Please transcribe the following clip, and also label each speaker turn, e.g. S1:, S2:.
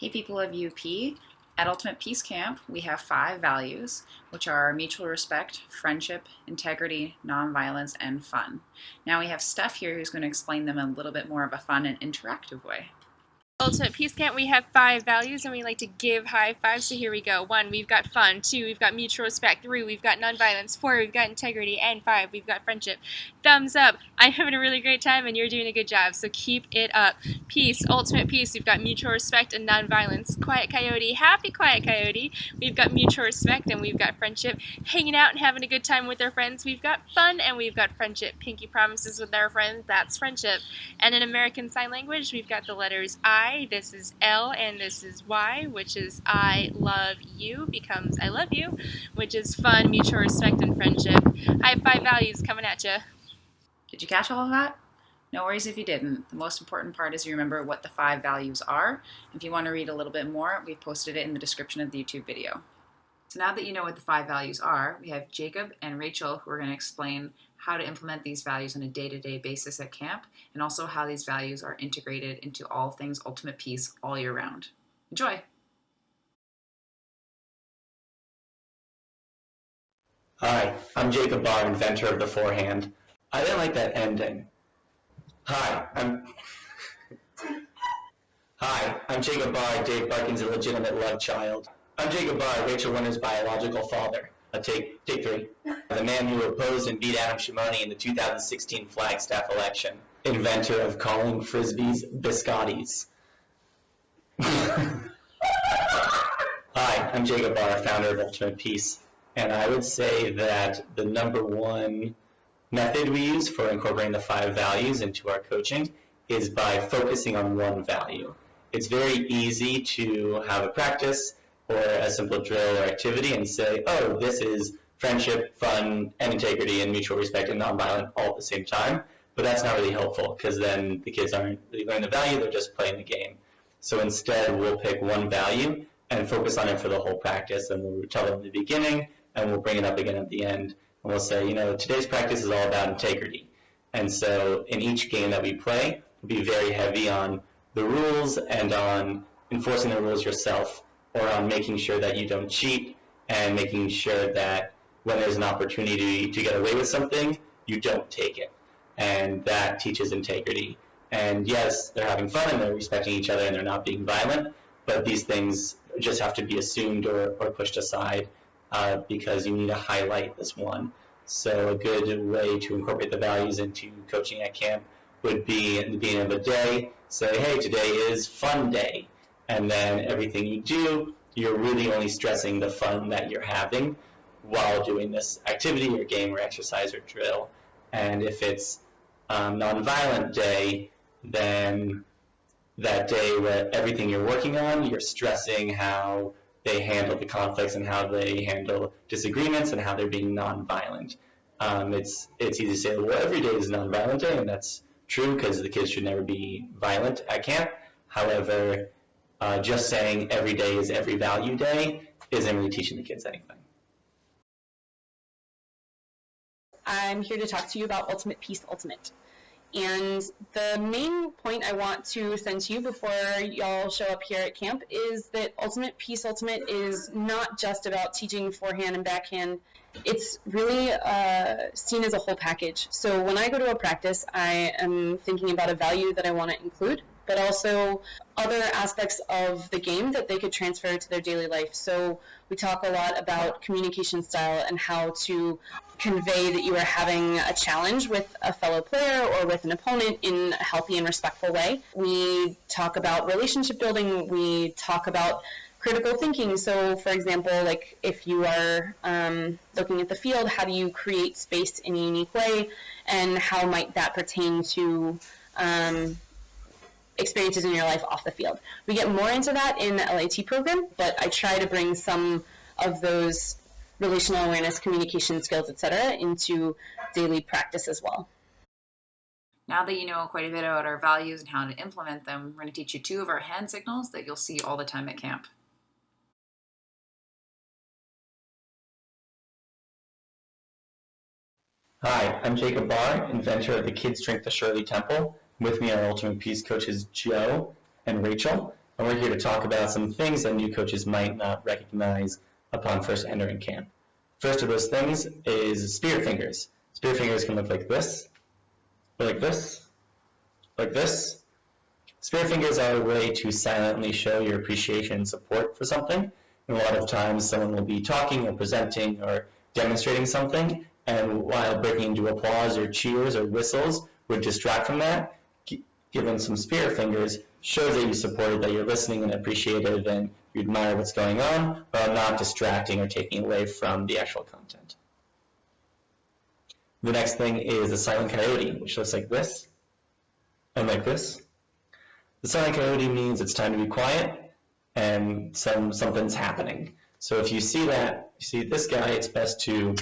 S1: Hey people of UP, at Ultimate Peace Camp we have 5 values, which are mutual respect, friendship, integrity, nonviolence, and fun. Now we have Steph here who's going to explain them in a little bit more of a fun and interactive way.
S2: Ultimate Peace Camp, we have 5 values and we like to give high fives, so here we go. 1, we've got fun. 2, we've got mutual respect. 3, we've got nonviolence. 4, we've got integrity. And 5, we've got friendship. Thumbs up. I'm having a really great time and you're doing a good job, so keep it up. Peace, ultimate peace, we've got mutual respect and nonviolence. Quiet Coyote, happy Quiet Coyote, we've got mutual respect and we've got friendship. Hanging out and having a good time with our friends, we've got fun and we've got friendship. Pinky promises with our friends, that's friendship. And in American Sign Language, we've got the letters I, this is L, and this is Y, which is I love you becomes I love you, which is fun, mutual respect, and friendship. I have 5 values coming at you.
S1: Did you catch all of that? No worries if you didn't. The most important part is you remember what the 5 values are. If you want to read a little bit more, we've posted it in the description of the YouTube video. So now that you know what the 5 values are, we have Jacob and Rachel who are going to explain how to implement these values on a day-to-day basis at camp, and also how these values are integrated into all things Ultimate Peace all year round. Enjoy!
S3: Hi, I'm Jacob Barr, inventor of the forehand. I didn't like that ending. Hi, I'm Jacob Barr, Dave Barkin's illegitimate love child. I'm Jacob Barr, Rachel Winter's biological father. Take 3. The man who opposed and beat Adam Shimoni in the 2016 Flagstaff election. Inventor of calling frisbees biscottis. Hi, I'm Jacob Barr, founder of Ultimate Peace. And I would say that the number one method we use for incorporating the 5 values into our coaching is by focusing on one value. It's very easy to have a practice or a simple drill or activity and say, oh, this is friendship, fun, and integrity, and mutual respect, and nonviolent all at the same time. But that's not really helpful, because then the kids aren't really learning the value, they're just playing the game. So instead, we'll pick one value and focus on it for the whole practice, and we'll tell them in the beginning, and we'll bring it up again at the end. And we'll say, today's practice is all about integrity. And so in each game that we play, we'll be very heavy on the rules and on enforcing the rules yourself, or on making sure that you don't cheat, and making sure that when there's an opportunity to get away with something, you don't take it. And that teaches integrity. And yes, they're having fun and they're respecting each other and they're not being violent, but these things just have to be assumed or pushed aside because you need to highlight this one. So a good way to incorporate the values into coaching at camp would be at the beginning of a day, say, hey, today is fun day. And then everything you do, you're really only stressing the fun that you're having while doing this activity or game or exercise or drill. And if it's nonviolent day, then that day where everything you're working on, you're stressing how they handle the conflicts and how they handle disagreements and how they're being nonviolent. It's easy to say, well, every day is a nonviolent day, and that's true because the kids should never be violent at camp. However, just saying every day is every value day isn't really teaching the kids anything.
S4: I'm here to talk to you about Ultimate Peace Ultimate. And the main point I want to send to you before y'all show up here at camp is that Ultimate Peace Ultimate is not just about teaching forehand and backhand. It's really seen as a whole package. So when I go to a practice, I am thinking about a value that I want to include, but also other aspects of the game that they could transfer to their daily life. So we talk a lot about communication style and how to convey that you are having a challenge with a fellow player or with an opponent in a healthy and respectful way. We talk about relationship building. We talk about critical thinking. So, for example, like if you are looking at the field, how do you create space in a unique way, and how might that pertain to experiences in your life off the field. We get more into that in the LAT program, but I try to bring some of those relational awareness, communication skills, etc., into daily practice as well.
S1: Now that you know quite a bit about our values and how to implement them, we're going to teach you 2 of our hand signals that you'll see all the time at camp.
S3: Hi, I'm Jacob Barr, inventor of the Kids Drink the Shirley Temple. With me are Ultimate Peace coaches Joe and Rachel. and we're here to talk about some things that new coaches might not recognize upon first entering camp. First of those things is spear fingers. Spear fingers can look like this, or like this, like this. Spear fingers are a way to silently show your appreciation and support for something. And a lot of times someone will be talking or presenting or demonstrating something, and while breaking into applause or cheers or whistles would distract from that, giving some spear fingers shows that you supported, that you're listening and appreciative and you admire what's going on, while not distracting or taking away from the actual content. The next thing is a silent coyote, which looks like this and like this. The silent coyote means it's time to be quiet and something's happening. So if you see that, you see this guy, it's best to